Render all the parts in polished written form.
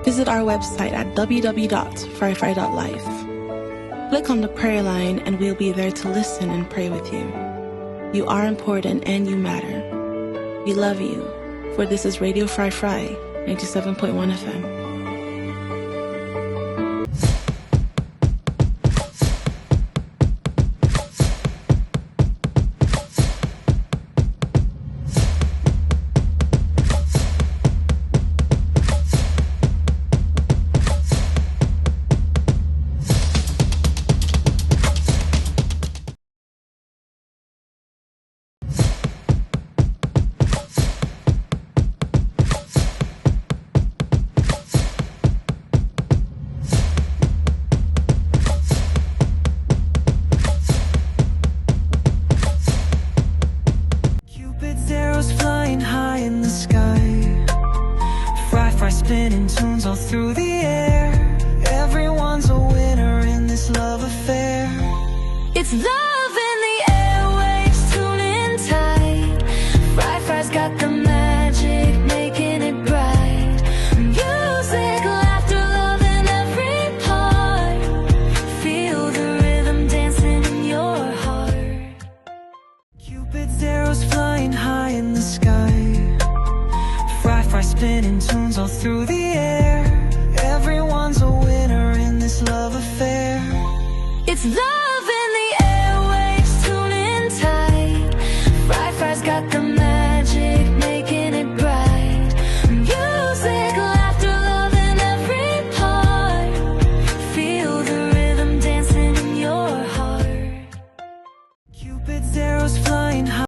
Visit our website at www.fryfry.life. Click on the prayer line and we'll be there to listen and pray with you. You are important and you matter. We love you, for this is Radio Fry Fry, 97.1 FM. Spinning tunes all through the air. Everyone's a winner in this love affair. It's love in the airwaves, tuning tight. Fry Fry's got the magic, making it bright. Music, laughter, love in every part. Feel the rhythm dancing in your heart. Cupid's arrows flying high in the sky. Fry spinning tunes all through the air. Everyone's a winner in this love affair. It's love in the airwaves, tuning tight. Fry's got the magic, making it bright. Music, laughter, love in every part. Feel the rhythm dancing in your heart. Cupid's arrows flying high.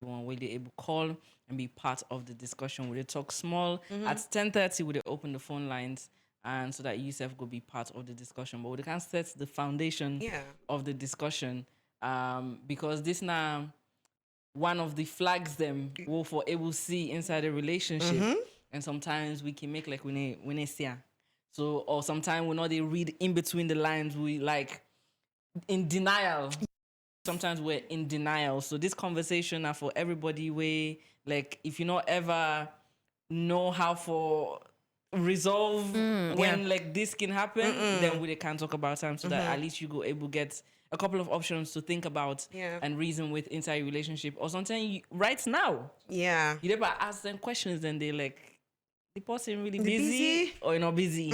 Where they able call and be part of the discussion. Will they talk small at 10:30? Will they open the phone lines and so that yourself could be part of the discussion? But we can set the foundation of the discussion because this now one of the flags them will for able see inside a relationship, and sometimes we can make like when see. So or sometimes we not they read in between the lines. We like in denial. Sometimes we're in denial. So this conversation are for everybody where like if you not ever know how for resolve when like this can happen, then we can talk about time so that at least you go able get a couple of options to think about and reason with inside your relationship, or sometimes right now. Yeah. You never ask them questions and they like, the person really busy or you're not busy.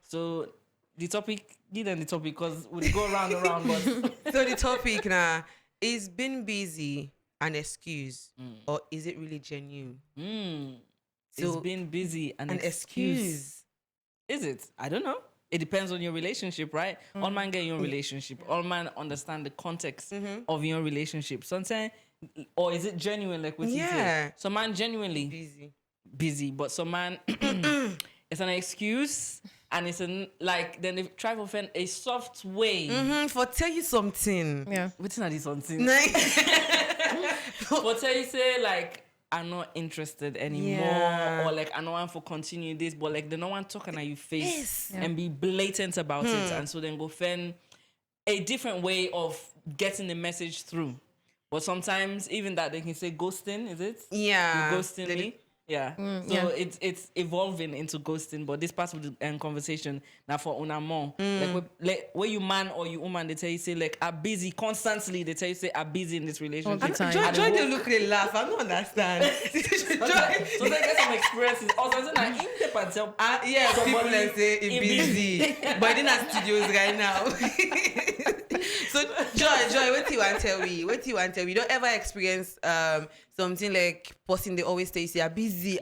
So the topic, because we go round and round. But So the topic now is being busy an excuse, or is it really genuine? It's being busy an excuse. Is it? I don't know. It depends on your relationship, right? All man get your relationship. All man understand the context of your relationship. Sometimes, or is it genuine, like what you said? Some man genuinely busy, but some man it's an excuse, and it's then they try to find a soft way For tell you something. Yeah. what's not this something for tell you say like I'm not interested anymore, or like I don't want to continue this, but like they don't want to talk on your face and be blatant about it, and so then go find a different way of getting the message through. But sometimes even that they can say ghosting, is it? Yeah. You ghosting me. Yeah. So it's evolving into ghosting, but this part of the conversation now for una more. Like where you man or you woman, they tell you say like are busy constantly. They tell you say are busy in this relationship. All the time. Joy they look they laugh. I don't understand. So they get some experiences. Also, so now in the panel, Yeah, people like say it busy, but in our studios right now. So Joy, what do you want to tell me? What do you want to tell me? You don't ever experience something like person they always say are busy,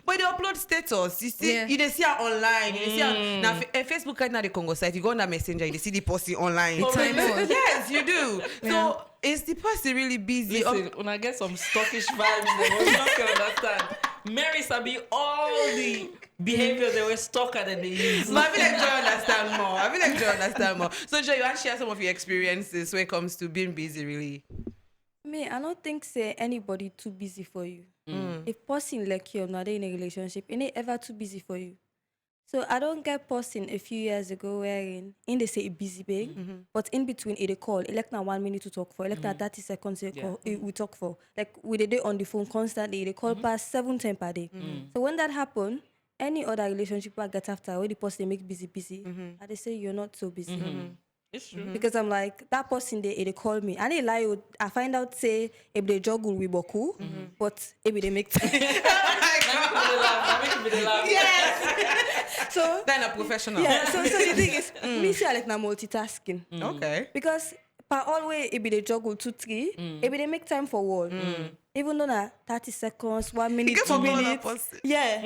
but they upload status. You see, you they see her online. You see her now. Facebook right now the Congo site. You go on that messenger, you see the person online. Yes, you do. So is the person really busy? Listen, when I get some stockish vibes, they will not understand. Mary sabi all the behaviors they were stalker that they use. But I feel like Joy understand more. So Joy, you want to share some of your experiences when it comes to being busy, really? Me, I don't think say anybody too busy for you. If person like you not in a relationship, it ain't ever too busy for you. So I don't get person a few years ago wherein in they say a busy big, but in between it they call, it like now 1 minute to talk for, it like now 30 seconds they call, we talk for. Like we they on the phone constantly, they call past 7 times per day. So when that happen, any other relationship I get after where the person they make busy, and they say you're not so busy. It's true. Because I'm like, that person they call me. And they lie, I find out say if they juggle with Boku, but if they make time. Yes. So Then a professional. yeah, so the thing is, me say I like now multitasking. Okay. Because per always if they juggle 2, 3, if they make time for one. Even though na 30 seconds, 1 minute, get 2 for one minutes. person. Yeah.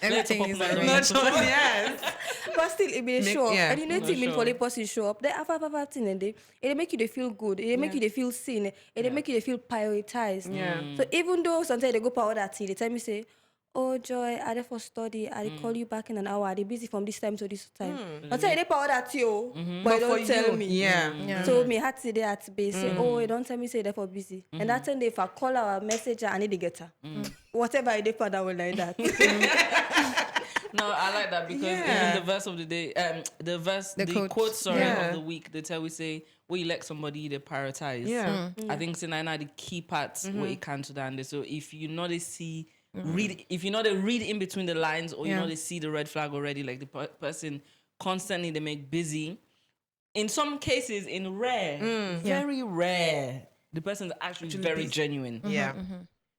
Everything is Not arranged. Yes. But still, if they show up, and you know, Not mean sure. for the person show up, they have thing and it make you they feel good, it make you they feel seen, it make you they feel prioritized. Yeah. So even though sometimes they go power that tea, they tell me say, oh Joy, I there for study, I call you back in an hour, I busy from this time to this time. I tell you they power that tea, but they for don't tell you, me. yeah. So me had to say at base, say, oh, you don't tell me say they for busy. And that time if I call our messenger, I need to get her. Whatever I did for that will like that. No, I like that because even the verse of the day, the quote of the week, they tell we say, when you let somebody they prioritize. Yeah. I think it's the key parts where it can to that. So if you know they see if you know they read in between the lines, or you know they see the red flag already, like the person constantly they make busy. In some cases, in rare, very rare, the person is actually very busy. genuine. Yeah.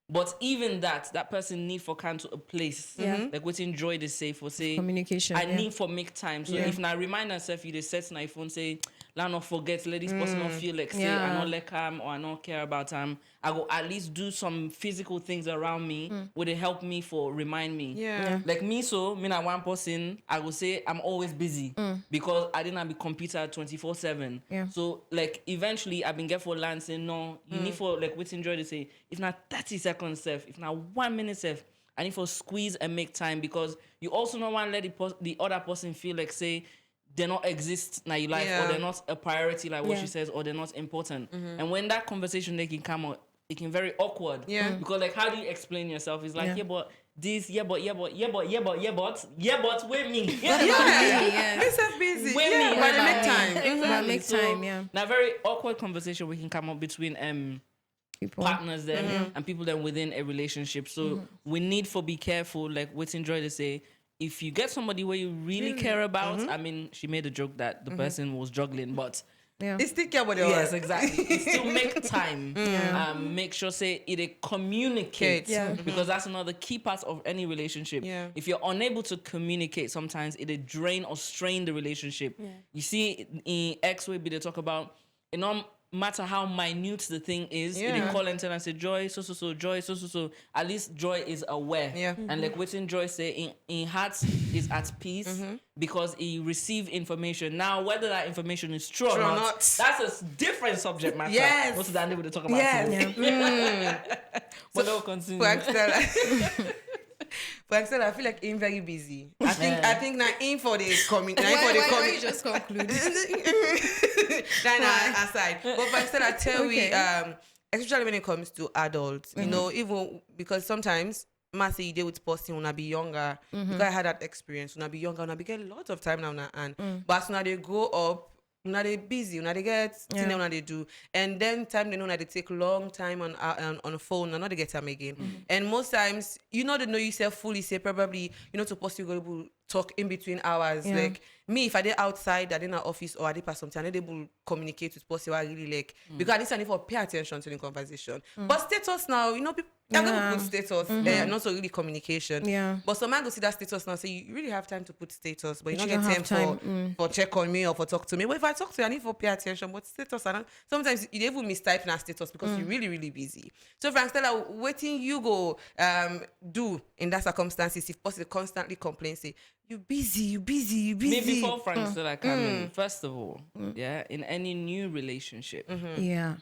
But even that person need for come to a place like what enjoy the say for say Communication. I need for make time. So if I remind myself, you just set my phone say, "Let not forget, let this person not feel like say I not like him or I not care about him." I go at least do some physical things around me would it help me for remind me. Yeah. Like me, me not one person. I will say I'm always busy because I didn't have a computer 24/7. Yeah. So like eventually I've been get for land saying no, you need for like what enjoy to say if not 30 seconds safe, if not 1 minute safe, I need for squeeze and make time because you also don't want to let the other person feel like say they not exist in your life or they're not a priority like what she says or they're not important. And when that conversation they can come out, it can very awkward. Yeah. Because like how do you explain yourself? It's like but this but wait me. Yes. This is busy. Wait Yeah, me. but they make time. But make time, yeah. Now very awkward conversation we can come up between People. partners then and people then within a relationship. So we need to be careful, like what's enjoy to say, if you get somebody where you really care about, I mean, she made a joke that the person was juggling, but Yeah. It's still care about the Yes, work. exactly. It still make time. Make sure say it communicate. Yeah. Because that's another key part of any relationship. Yeah. If you're unable to communicate, sometimes it drain or strain the relationship. Yeah. You see in X way they talk about no matter how minute the thing is, Yeah. they call and tell and say Joy, so Joy, so. At least Joy is aware. Yeah. And like waiting Joy say in heart is at peace because he receive information. Now whether that information is true or not, that's a different subject matter. Yes. What's that they would talk about? Yes. Today. But they'll continue. For example, I feel like I'm very busy. I think now in for the coming. Why you just conclude? Aside. But for example, I tell we especially when it comes to adults, you know, even because sometimes say you deal with person when I be younger, because I had that experience when I be younger, when I be get a lot of time now and but as soon as they grow up, when they busy, when they get things when they do, and then time they know that they take long time on the phone, and not they get time again. And most times, you know, they know yourself fully. Say probably, you know, supposed to go able to talk in between hours. Like me, if I did outside, I did in an office or I did pass something, I did able to communicate with person I really like because I need to pay attention to the conversation. But status now, you know, people. I'm gonna put status and also really communication. Yeah. But some man go see that status now, say you really have time to put status, but you don't you get don't have time time. for check on me or for talk to me. But if I talk to you, I need for pay attention. But status, I don't. Sometimes you even mistype na status because you're really, really busy. So Frank Stella, waiting you go do in that circumstances if possible constantly complain, say you busy. Me before Frank Stella come in, first of all, in any new relationship, Yeah.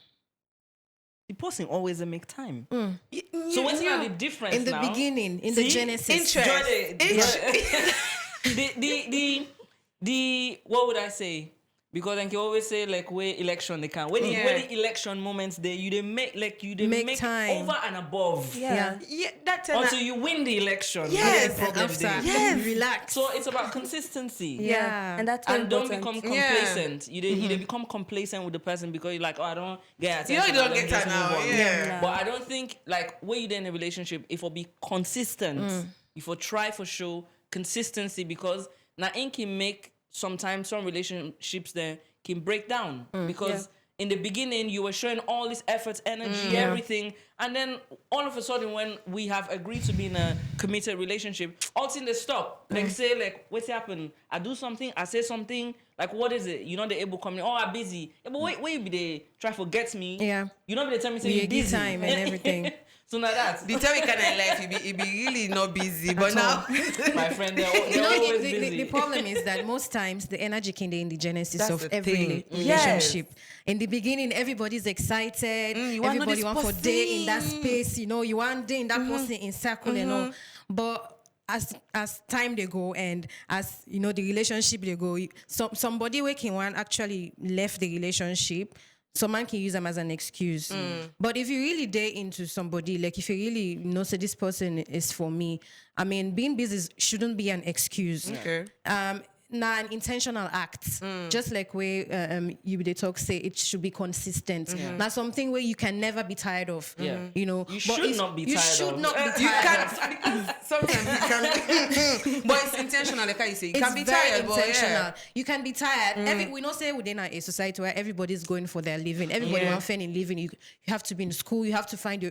the person always make time. You- So what's you- the difference In the now? beginning, in the genesis. interest. The what would I say? Because then you always say like where election they can. When the election moments there, you they make Make time. over and above. Yeah. Yeah, that time. Until you win the election. Yes, that's the problem After, there. Yes. relax. So it's about consistency. Yeah. And that's And don't important. become complacent. You they become complacent with the person because you're like, oh, I don't get You know attention. you don't let me get just time now. move on. Yeah. But I don't think like when you're in a relationship, if you be consistent, if you try for show consistency, because now it can make sometimes some relationships there can break down because in the beginning you were showing all this effort, energy, everything, and then all of a sudden when we have agreed to be in a committed relationship, all things they stop. Like say like what's happened? I do something, I say something. Like what is it? You're not able to come in. Oh, I'm busy. Yeah, but wait, you be there try to forget me. Yeah. You not be there tell me say We you're give busy time and everything. So now that The time we kind of life, it be really not busy. But now, my friend, they're You know, always the busy. problem is that most times the energy can be in the genesis That's of the every thing. relationship. In the beginning, everybody's excited. you want Everybody know want this for day in that person. space. You know, you want day in that person in circle and all. But as time they go and as you know the relationship they go, somebody waking one actually left the relationship. Some man can use them as an excuse. But if you really date into somebody, like if you really know, say this person is for me, I mean, being busy shouldn't be an excuse. Okay. Now an intentional act, just like where you they talk say it should be consistent. Now something where you can never be tired of. Yeah. You know, You but should if- not be you tired should of. not be you tired can't of. because sometimes you can. But it's intentional, like how you say. You It's can be very tired, but intentional. yeah. You can be tired. We don't say within a society where everybody's going for their living. Everybody wants fun in living. You have to be in school. You have to find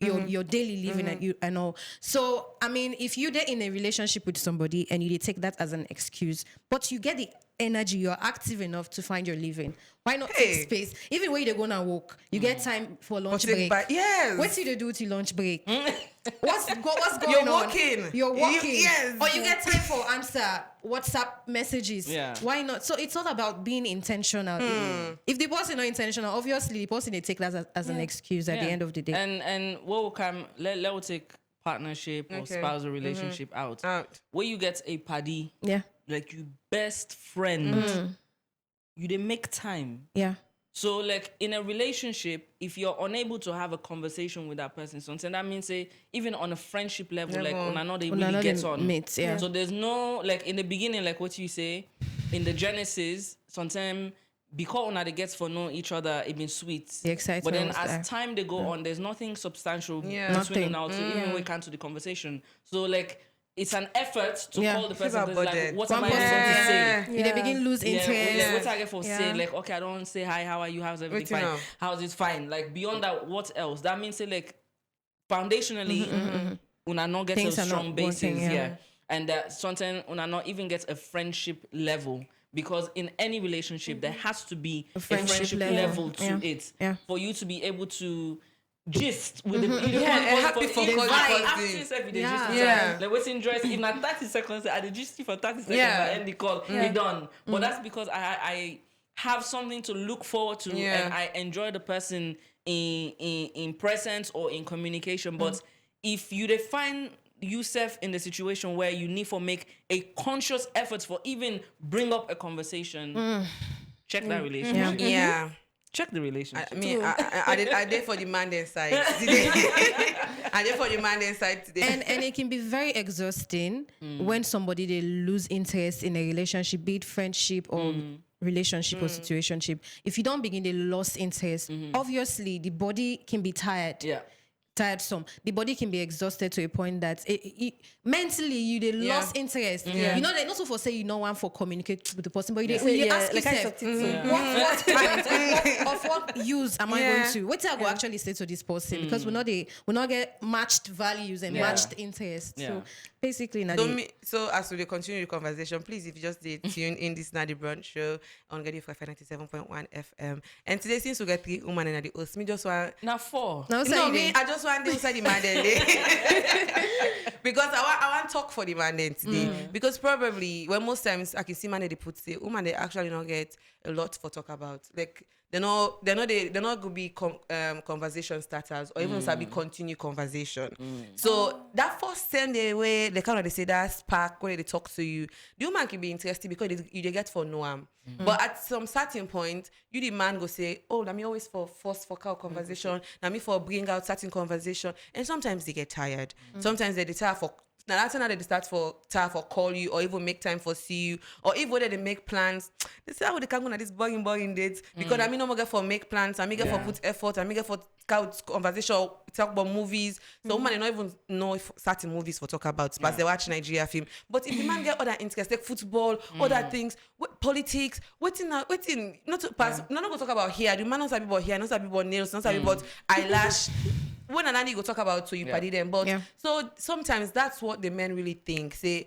your daily living and all. So I mean, if you're there in a relationship with somebody and you take that as an excuse, but you get the energy, you're active enough to find your living. Why not Hey. take space? Even when you go and walk, you get time for lunch break. Yes. What do you do to lunch break? What's going You're on? walking. You're walking. Yes. Or you get time for answer WhatsApp messages. Yeah. Why not? So it's all about being intentional. If the person not intentional, obviously the person they take that as an excuse at the end of the day. And what will come? Let will take partnership or Okay. spousal relationship out. Where you get a paddy, yeah. like you best friend, you they make time. Yeah. So like in a relationship, if you're unable to have a conversation with that person, sometimes that means say even on a friendship level, like on another Una really no gets dey on. mates, yeah. So there's no like in the beginning, like what you say, in the genesis, sometimes because una they get for know each other, it been sweet. The excitement But then was as there. time they go on, there's nothing substantial Yeah. between Nothing. now to even we can to the conversation. So like it's an effort to Yeah. call the person. Feel 'Cause like, burdened. what One am I even person going to say? You they Yeah. begin lose interest. What I get for say, like, okay, I don't say hi, how are you, how's everything Wait, you fine? know. How's it fine? Like, beyond that, what else? That means, say, like, foundationally, una not get Things a are strong not basis, working, yeah. yeah. And that sometimes una not even get a friendship level. Because in any relationship, there has to be a friendship level to Yeah. it Yeah. for you to be able to gist with the happy for if cause I because ask the- you yourself, you dey Yeah. gist with Yeah. someone. Like waiting dress, if not 30 seconds, I dey gist you for 30 seconds, Yeah. I end the call, we done. But that's because I have something to look forward to Yeah. and I enjoy the person in presence or in communication. But if you define yourself in the situation where you need to make a conscious effort for even bring up a conversation, check that relationship. Yeah. Check the relationship. I mean, I did for the man then side today. I did for the man then side today. And it can be very exhausting when somebody they lose interest in a relationship, be it friendship or relationship or situationship. If you don't begin, they lost interest. Obviously, the body can be tired. Yeah. Tiresome. The body can be exhausted to a point that mentally you they lost interest. You know, they not so for say you know one for communicate with the person, but you So, when you yeah, ask like I yourself, substitute. of what use am I going to? What I go actually say to this person because we not get matched values and matched interests. Yeah. So basically, now So as we continue the conversation, please, if you just did tune in this now the brunch show on Radio 97.1 FM. And today, since we get 3 women and the host, me just want Now 4. no, I just want to inside the man then because I want talk for the man then today because probably when most times I can see man they put say woman they actually not get a lot for talk about, like they're not gonna be conversation starters or even sabi continue conversation. So that first time they kind of they say that spark where they talk to you, the woman can be interested because they get for no harm. But at some certain point, you the man go say, oh, let me always for force for cow conversation, let me for bring out certain conversation, and sometimes they get tired. Sometimes they tired for. Now that's another they start for call you or even make time for see you or even whether they make plans. They say how they can go on this boring dates because I mean no more get for make plans, I mean get for put effort, I mean get for couch conversation, talk about movies. So woman they not even know if certain movies for talk about, but they watch Nigeria film. But if the man get other interests like football, other things, politics, waiting not to pass, not go talk about hair. The man not sabi about hair, not sabi about nails, not sabi about eyelash. When an Andy go talk about so you party them, but so sometimes that's what the men really think. Say,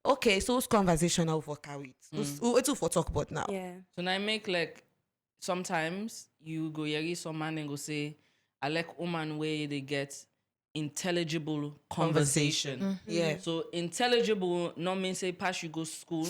okay, so who's conversation now for carry it? Who's for talk about now? Yeah. So now I make like sometimes you go yeri some man and go say, I like woman where they get intelligible conversation. Yeah. So intelligible not mean say pass you go school,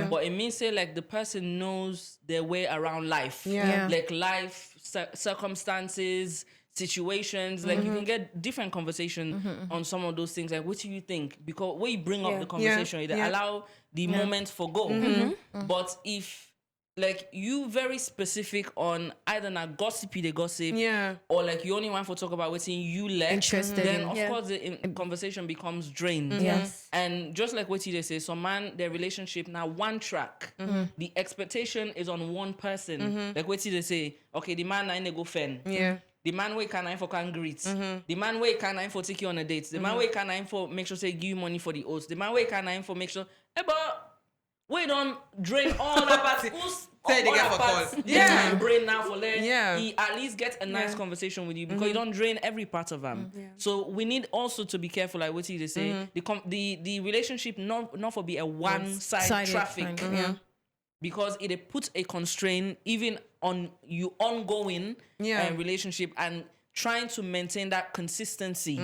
but it means say like the person knows their way around life. Yeah. Like life circumstances, situations, like you can get different conversation on some of those things. Like what do you think? Because when you bring up the conversation, it allow the moment for go. But if like you very specific on either not gossipy the gossip, or like you only want to talk about what you like, Interested then in. of course the conversation becomes drained. Yes. And just like what they say, some man their relationship now one track, the expectation is on one person. Like what they say, okay, the man I go fen. The man way can I for can greet. The man way can I for take you on a date. The man way can I for make sure say give you money for the oats. The man way can I for make sure, but we don't drain all that parts. Say they get for call. Yeah, brain now for let Yeah. he at least get a nice conversation with you because you don't drain every part of them. So we need also to be careful, like what you say. The relationship not for be a one side traffic. Because it puts a constraint even on you ongoing relationship and trying to maintain that consistency.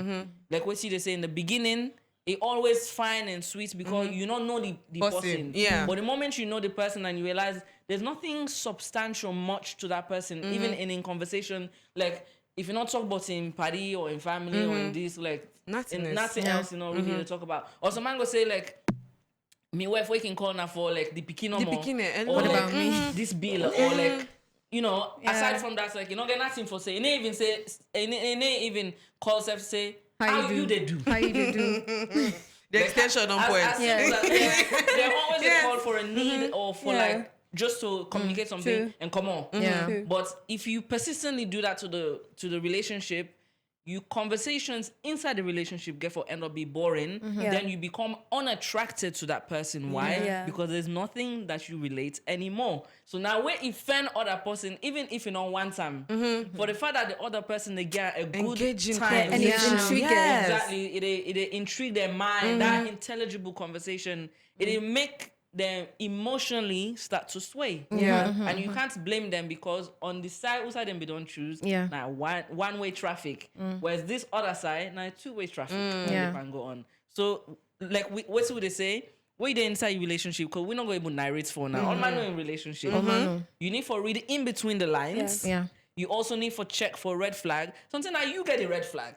Like what you say in the beginning, it always fine and sweet because you don't know the person. Yeah. But the moment you know the person and you realize there's nothing substantial much to that person, even in conversation, like if you're not talking about in party or in family or in this, like nothing else, really to talk about. Or some man go say like, me wife we can call now for like the pikin or What like, about me? this bill or like aside from that, like you don't get nothing for say. It ain't even say it ain't even call self say how you they do. How you do? The extension on point. They're always a call for a need or for like just to communicate something and come on. Yeah. But if you persistently do that to the relationship, you conversations inside the relationship get for end up be boring, Yeah. then you become unattracted to that person. Why? Yeah. Because there's nothing that you relate anymore. So now when you find other person, even if you don't want them, for the fact that the other person they get a good Engaging time, and it's conversation. intriguing. Yes. exactly, it intrigue their mind. That intelligible conversation, it make them emotionally start to sway. Yeah. And you can't blame them because on the side who side them they don't choose, Yeah. now one way traffic. Whereas this other side, now two-way traffic. And Yeah. they can go on. So like what would they say? When you're inside your relationship, because we're not going to narrate for now. All man know in relationship. You need for read in between the lines. Yeah. You also need for check for red flag. Something that you get a red flag.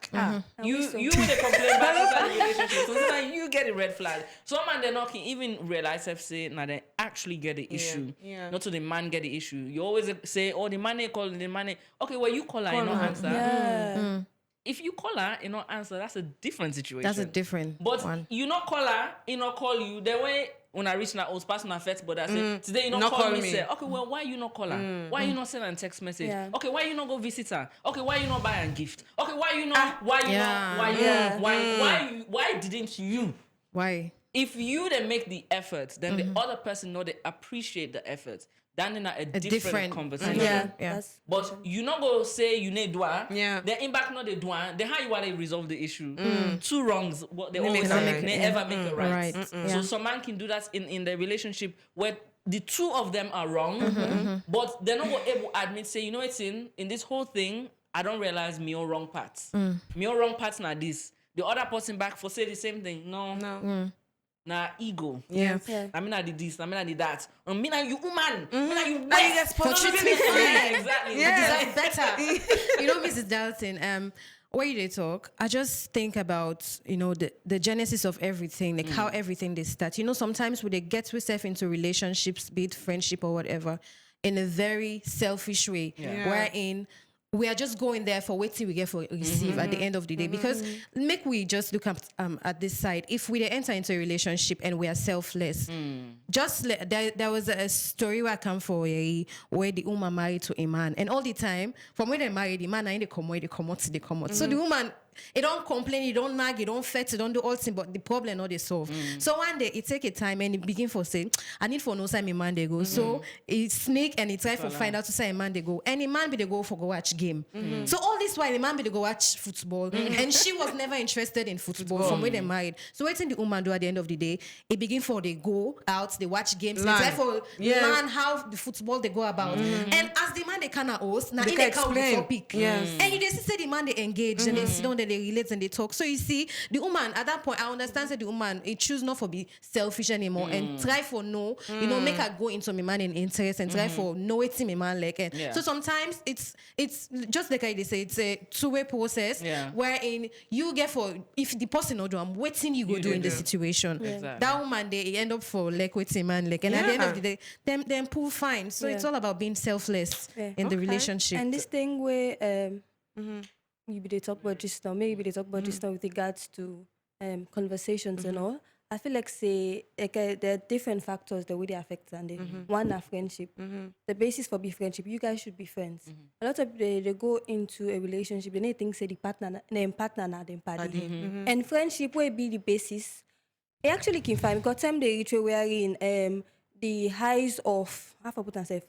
You we so. you would complain about inside the relationship. Something that you get a red flag. Some man they not can even realize if say now they actually get the issue. Yeah. Not to the man get the issue. You always say, oh the man they call the man. Okay, well you call her, you not answer. Yeah. If you call her, you not answer. That's a different situation. That's a different But one. you not call her, you not call you. The way when I reach now, I was passing a fet, but I say today you not call me. Say, okay, well why you not call her? Why you not send her a text message? Yeah. Okay, why you not go visit her? Okay, why you not buy her a gift? Okay, why you not? Why you Yeah. not? Why you? Yeah. Why didn't you? Why? If you then make the effort, then the other person know they appreciate the effort. Then in a different conversation. Yeah. Yeah. That's But you not go say you need doa. Yeah. Then in back not the doa. Then how you want to resolve the issue? Two wrongs. What they They always make say, it right. they ever make it right. Right. So Yeah. some man can do that in the relationship where the two of them are wrong, but they're not able to admit, say, you know, it's in this whole thing. I don't realize me or wrong parts. Me or wrong parts now this. The other person back for say the same thing. No. Nah, ego. Yeah. Yeah. I mean, I did this. I mean, I did that. I mean, you woman. I mean, you Now you best. get No, treat no, me no, no, fine. exactly. Yeah. Deserve better. You know, Mrs. Dalton, when you they talk, I just think about, you know, the genesis of everything, like how everything they start. You know, sometimes when they get yourself into relationships, be it friendship or whatever, in a very selfish way, Yeah. wherein we are just going there for what we get for receive at the end of the day. Because make we just look at this side. If we enter into a relationship and we are selfless, just there was a story where I come for where the woman married to a man, and all the time from when they married, the man they come out. So the woman. It don't complain, it don't nag, it don't fetch, it don't do all things, but the problem not they solve. So one day it take a time and it begin for say, I need for no time a man they go. So it sneak and it try for find out to say a man they go. And the man be they go for go watch game. So all this while the man be they go watch football. And she was never interested in football from when they married. So waiting the woman do at the end of the day, it begin for they go out, they watch games, they try for learn how the football they go about. And as the man they kinda host, now in can they count the explain. topic. Yes. And you just say the man they engage and they sit down, they relate and they talk. So you see, the woman at that point, I understand that the woman it choose not for be selfish anymore and try for no, you know, make her go into my man in interest and try for know it my man like. And Yeah. so sometimes it's just like I say, it's a two-way process wherein you get for if the person not do, I'm waiting you go do in the situation. Exactly. That woman they end up for like waiting man like, and at the end of the day, them pull fine. So it's all about being selfless in the relationship. And this thing where you be they talk about just now, maybe they talk about just now with regards to conversations and all. I feel like say there are different factors that really affect and one are friendship. The basis for be friendship, you guys should be friends. A lot of people they go into a relationship, they think say the partner na them party. And friendship will be the basis. It actually can find because time they reach where in the highs of half a put and say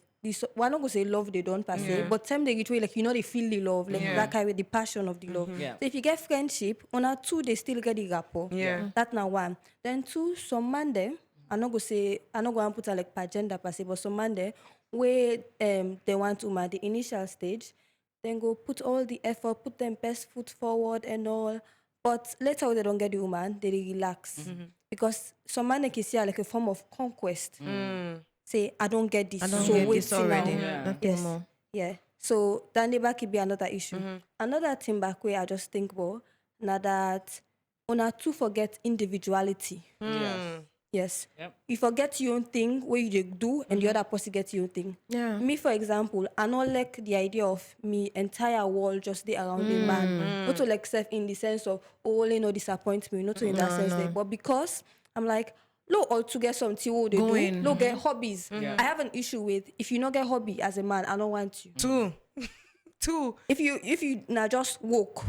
one not go say love they don't pass it, but time they reach where like you know they feel the love, like that kind of the passion of the love. Yeah. So if you get friendship, on a two they still get the rapport. Yeah. That now one. Then two, some man them, I not go and put her like per gender per se, but some man there where they want to at the initial stage, then go put all the effort, put them best foot forward and all. But later when they don't get the woman, they relax. Because some man they can see her like a form of conquest. Say, I don't get this. I don't so get wait this already. now. Yeah. Nothing Yes. more. Yeah. So then the back could be another issue. Another thing back where I just think about now that una to forget individuality. Yes. Yes. Yep. You forget your own thing where you dey do and the other person gets your own thing. Yeah. Me, for example, I not like the idea of me entire world just there around the man. Not to like self in the sense of only no disappoint me, not to in that sense there. But because I'm like, look, all to get something what they Going. do. Look, get hobbies. Yeah. I have an issue with if you not get hobby as a man, I don't want you. Two. If you now just walk,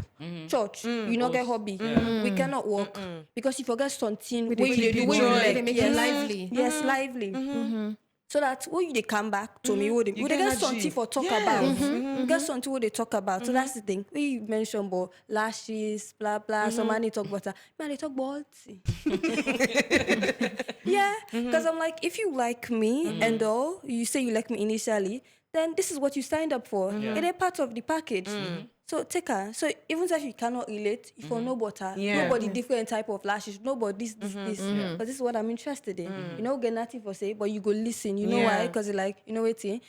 church, you not get hobby. We cannot walk because you forget something With where the you dey do, where you joy, like, they make it lively. yes, lively. So that when you they come back to me, would they You get get something energy. for talk Yes. about? Get something what they talk about. So that's the thing. When you mention about lashes, blah blah. Some man they talk about that. Man, they talk about yeah. Because I'm like, if you like me and all, you say you like me initially, then this is what you signed up for. It ain't part of the package. So take her. So even if you cannot relate, if you know butter, Yeah. nobody different type of lashes, nobody this. But this is what I'm interested in. You know, get nothing for say, but you go listen. You know Yeah. why? Because like, you know what? Me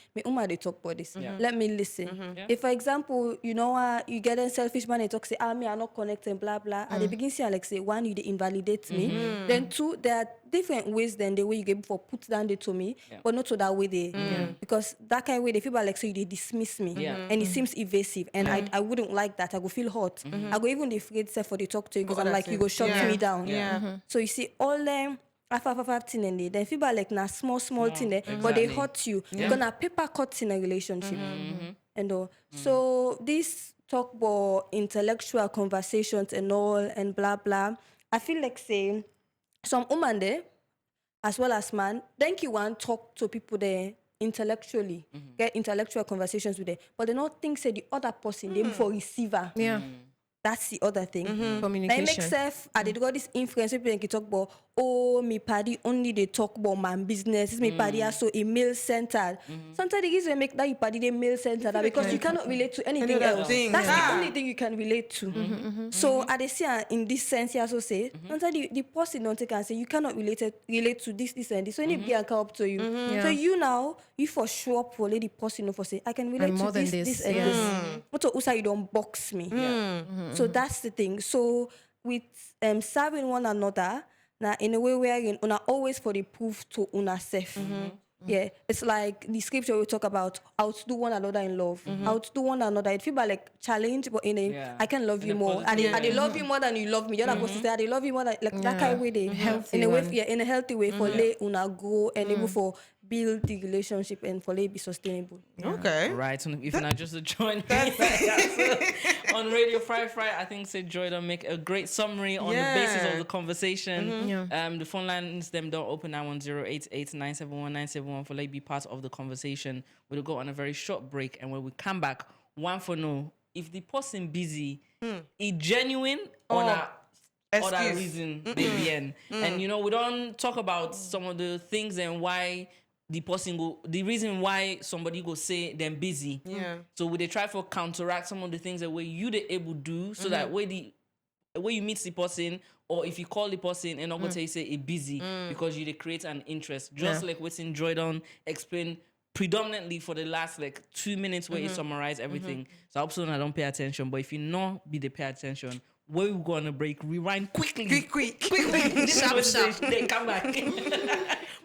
they talk about this. Let me listen. If for example, you know, you get a selfish man, they talk say, me are not connected, blah blah. And they begin saying like say, one, you they invalidate me. Then two, there are different ways than the way you get for put down the to me, but not to that way they because that kind of way they feel like so they dismiss me and it seems evasive and I wouldn't like that. I go feel hot. I go even afraid self for the talk to you because I'm like you go shut me down. So you see all them thing and they feel like na small thing there, but they hurt you. You're gonna paper cuts in a relationship and all. So this talk about intellectual conversations and all and blah blah. I feel like saying some woman there, as well as man, think you want talk to people there intellectually, get intellectual conversations with them, but they not think say the other person they for receiver. Yeah. That's the other thing. Now it Communication. makes sense. They got this influence. People can talk about, oh, me party only they talk about my business. This me party also a male centered. Sometimes the reason make that you party they male centered because you cannot relate to anything other else. thing. That's Yeah. the only thing you can relate to. So I they say in this sense, you also say sometimes the person don't take and say you cannot relate to this and this. So anybody can come up to you. Yeah. So you now you for sure for the person for say I can relate I'm to more than this this, and yeah. this. But also you don't box me. So that's the thing. So with serving one another, now in a way where una always for the proof to una self. Yeah, it's like the scripture we talk about outdo one another in love. Outdo one another. It feel like challenge, but in a I can love In you a more. positive I way. love you more than you love me. You're not supposed to say I love you more than like that kind of way they Healthy in a way one. in a healthy way for lay una go and able for build the relationship and for lay be sustainable. Okay. Right, and if not just to join on Radio Fry, I think say Joy don't make a great summary on the basis of the conversation. The phone lines them don't open 910-888-971-971 for like be part of the conversation. We'll go on a very short break, and when we come back, one for no, if the person busy, it genuine or not. Other Excuse. reason they be in. And you know, we don't talk about some of the things and why the person go, the reason why somebody go say them busy. Yeah. So we they try for counteract some of the things that way you they able do so that way you meet the person or if you call the person and not go tell you say it busy because you they create an interest. Just like what's in Jordan explain predominantly for the last like 2 minutes where you summarize everything. So I hope so I don't pay attention. But if you not be the pay attention, where we go on a break, rewind quickly. Quick. Sharp. Then come back.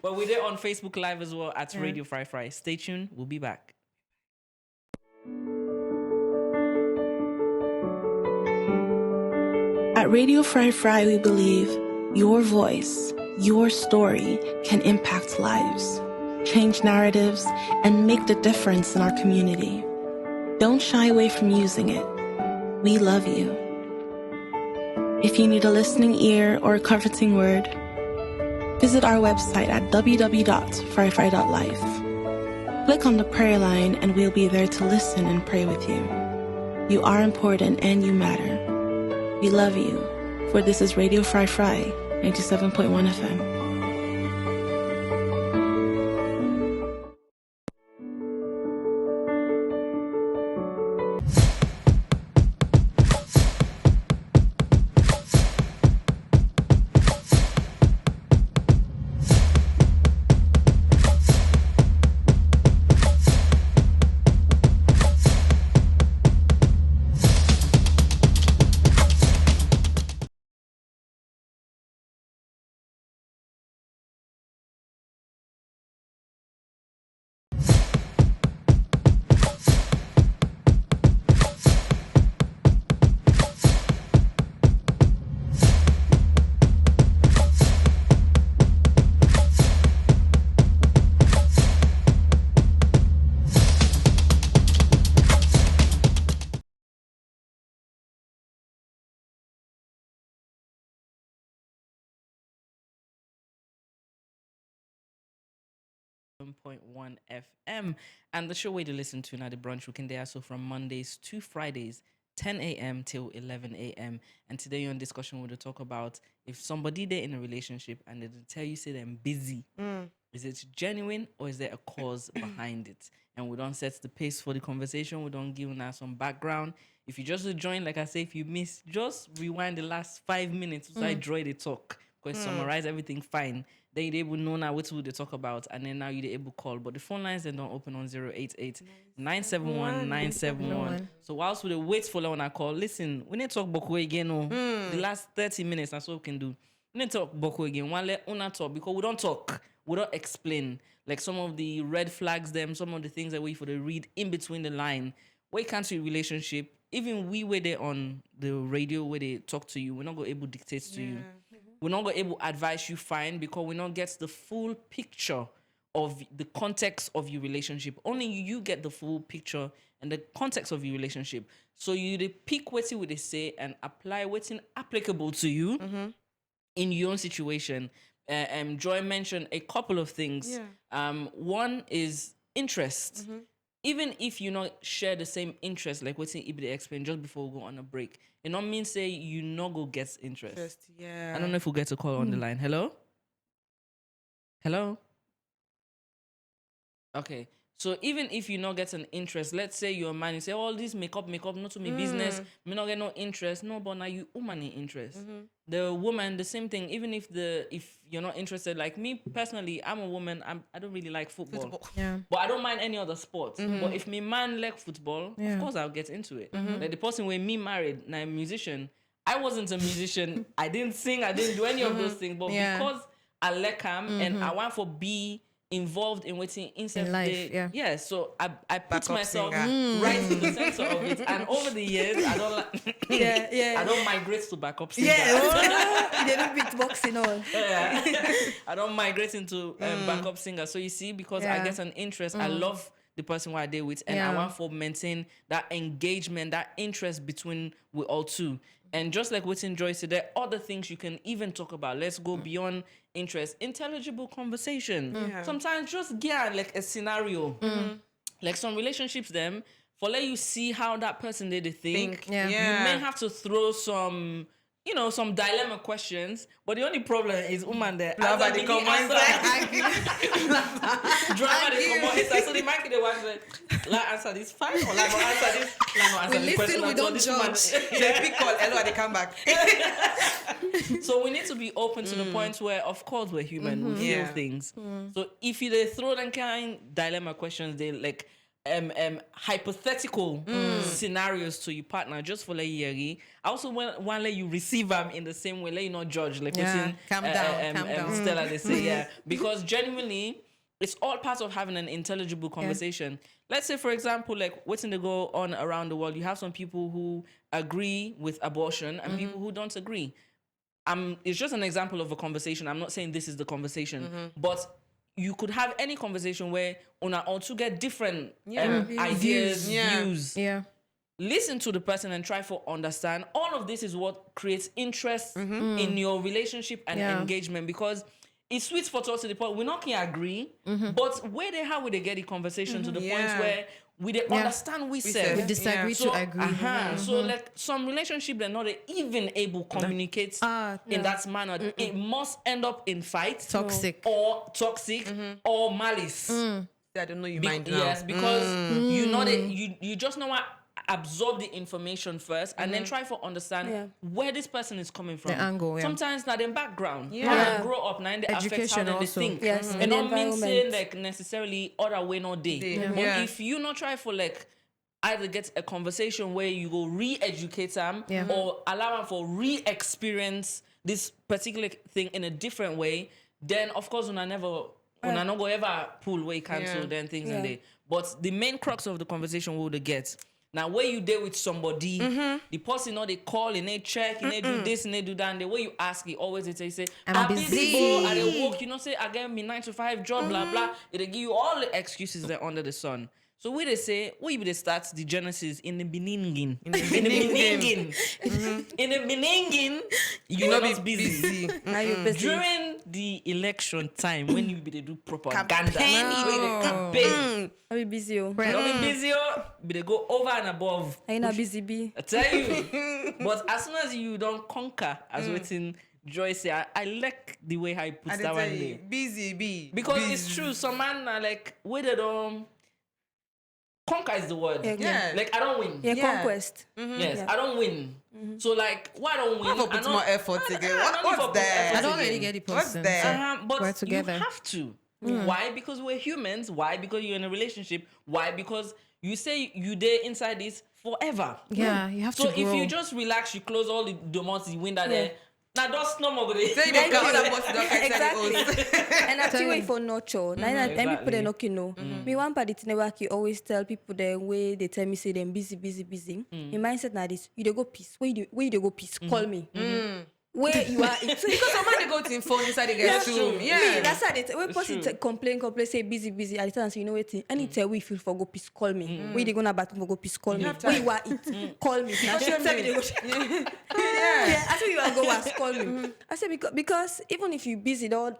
But we're there on Facebook Live as well at Radio Fry. Stay tuned. We'll be back. At Radio Fry, we believe your voice, your story can impact lives, change narratives, and make the difference in our community. Don't shy away from using it. We love you. If you need a listening ear or a comforting word, visit our website at www.fryfry.life. Click on the prayer line and we'll be there to listen and pray with you. You are important and you matter. We love you, for this is Radio Fry 97.1 FM. 1.1 FM. And the show where you listen to now, the brunch weekend there, so from Mondays to Fridays, 10 a.m. till 11 a.m. And today you're on discussion, we'll talk about if somebody there in a relationship and they tell you, say they're busy, is it genuine or is there a cause behind it? And we don't set the pace for the conversation. We don't give us some background. If you just join, like I say, if you miss, just rewind the last 5 minutes so I draw the talk. Because summarize everything fine. Then you're able to know now what to talk about. And then now you're able to call. But the phone lines then don't open on 088-971-971. So whilst we wait for on our call, listen, we need to talk Boko again. The last 30 minutes, that's what we can do. We need to talk Boko again. One let una talk because we don't talk. We don't explain. Like some of the red flags, some of the things that we for the read in between the line. When it comes to relationship, even we were there on the radio where they talk to you, we're not going to able to dictate to you. We're not going to able to advise you fine because we don't get the full picture of the context of your relationship. Only you get the full picture and the context of your relationship. So you they pick what they say and apply what's applicable to you in your own situation. Joy mentioned a couple of things. One is interest. Even if you not share the same interest, like what's in Ibide explained just before we go on a break, it not mean say you not go get interest. I don't know if we'll get a call on the line. Hello? Hello? Okay. So even if you not get an interest, let's say you're a man, you say, all this makeup, not to me business, me not get no interest. No, but now you woman interest. The woman, the same thing, even if you're not interested, like me personally, I'm a woman, I don't really like football. But I don't mind any other sports. But if me man like football, of course I'll get into it. Like the person when me married, now a musician, I wasn't a musician. I didn't sing, I didn't do any of those things. But because I like him and I want to be involved in waiting in life, so I put myself right in the center of it, and over the years I don't like I don't migrate to backup singer. You didn't beatboxing on. I don't migrate into backup singer. So you see, because I get an interest, I love the person who I deal with, and I want to maintain that engagement, that interest between we all two. And just like what Joy said, there are other things you can even talk about. Let's go beyond interest. Intelligible conversation. Sometimes just get like a scenario. Like some relationships, for let you see how that person did the think. You may have to throw some, some dilemma questions. But the only problem is woman there. Drama they come on inside. So they might get the one like answer this fine or like answer this. We listen, we don't judge. They pick call, hello, they come back. So we need to be open to the point where, of course, we're human. We feel things. So if they throw them kind dilemma questions, they like hypothetical scenarios to your partner just for let you. I also want to let you receive them in the same way, let you not judge. Like calm down. Stella, they say, because genuinely, it's all part of having an intelligible conversation. Let's say, for example, like what's in the go on around the world, you have some people who agree with abortion and people who don't agree. It's just an example of a conversation. I'm not saying this is the conversation, but you could have any conversation where una all to get different ideas, views. Listen to the person and try to understand. All of this is what creates interest in your relationship and engagement, because it's sweet for us to the point we not can agree, but how would they get the conversation to the point where we understand we disagree to agree. So like some relationship they're not even able to communicate in that manner. It must end up in fight, toxic or malice. I don't know you mind now. Yes, because you just know what. Absorb the information first and then try to understand where this person is coming from. The angle, Sometimes not in background. How they grow up, now they affect how they think. And not mean saying like necessarily other way not day. But if you not try for like either get a conversation where you go re-educate them or allow them for re-experience this particular thing in a different way, then of course una not go ever pull where you cancel then things in there. But the main crux of the conversation will they get. Now, when you deal with somebody, the person they call and they check and they do this and they do that, and the way you ask it, always they say, I'm busy, bro, and they work, say, I get me 9-to-5 job, blah, blah. They give you all the excuses that under the sun. So we they say, we they start the genesis in the beginning. In the beginning, you not be busy. Are you busy? During the election time when you be they do propaganda. Campaign, When they campaign. I'll be busy. Don't be busy, but they go over and above. I ain't a busy bee. I tell you. But as soon as you don't conquer, as waiting Joy say, I like the way how he puts that one there. Busy bee. Because busy. it's true, some man are like, where they don't conquer is the word. Yeah. Like I don't win. Yeah, Yeah. conquest. Yes, Yeah. I don't win. So like, why don't win? I have to put more effort again. What's that? I don't really get the What's person. that? But We're together. you have to. Why? Because we're humans. Why? Because you're in a relationship. Why? Because you say you there inside this forever. Yeah, you have So to if grow. you just relax, you close all the months, you win that there. Now that's no more good. Say you don't count other boss, you don't count Exactly. exactly. And I think wait for nurture. And people Exactly. they no know. Me one part it never I always tell people the way they tell me say them busy. My mindset now is you dey go peace. Where you dey go peace? Call me. Where you are, it's Because someone they go to him phone inside the guest That's room. true. Yeah. me. That's how they when It's person true. complain, say busy. I tell them say you know what? Anytime we feel for go peace, call me. Where they gonna bathroom for go peace, call me. have Where time. you are eat, call me. Now she tell me they go. Yeah, I said you are go ask, call me. I said because even if you busy the all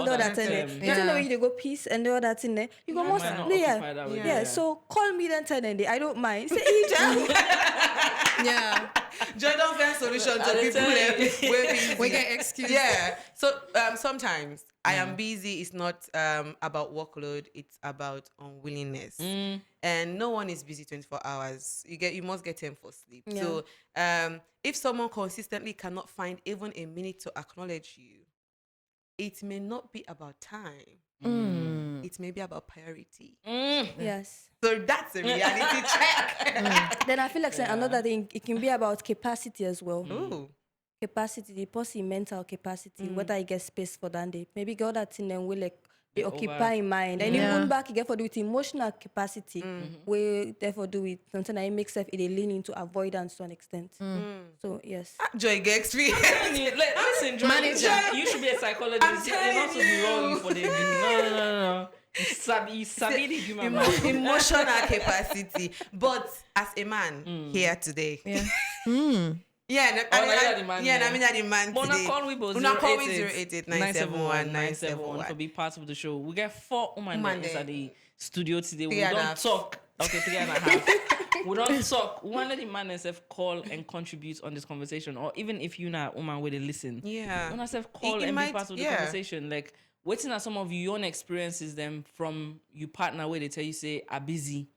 the other that thing there, time. you don't know where you dey go peace and the other thing there, you go You most might not yeah. occupy that way, Yeah. yeah. So call me then tell them I don't mind. Say Ija. Yeah, Joy don't find solution to I people tell you. where busy. we get excuse. Yeah. So sometimes I am busy. It's not about workload. It's about unwillingness. And no one is busy 24 hours. You must get time for sleep. Yeah. So if someone consistently cannot find even a minute to acknowledge you, it may not be about time. It may be about priority. Yes. So that's a reality check. Then I feel like say another thing it can be about capacity as well. Ooh. Capacity, the person mental capacity, whether you get space for that day. Maybe get that thing then will like be occupy in mind. And Yeah. even back you get for do with emotional capacity, we therefore do it something that it makes self it a lean into avoidance to an extent. So yes. Joy get experience. Listen, Joy, you should be a psychologist. I'm You're not telling to be wrong for the no. You sabi the human mind. Emotional capacity. But as a man here today. Yeah. Yeah, you're the man, I mean the man But today. now call we both Una call me 088 971 to be part of the show. We get 4 women Woman there inside there. the studio today. We 3 and a don't half. talk. Okay, 3.5. We don't talk. We want let the man themselves call and contribute on this conversation, or even if you not a woman where they listen. Yeah. Want yourself call It and might- be part of the yeah. conversation. Like waiting at some of your own experiences them from your partner where they tell you say I'm busy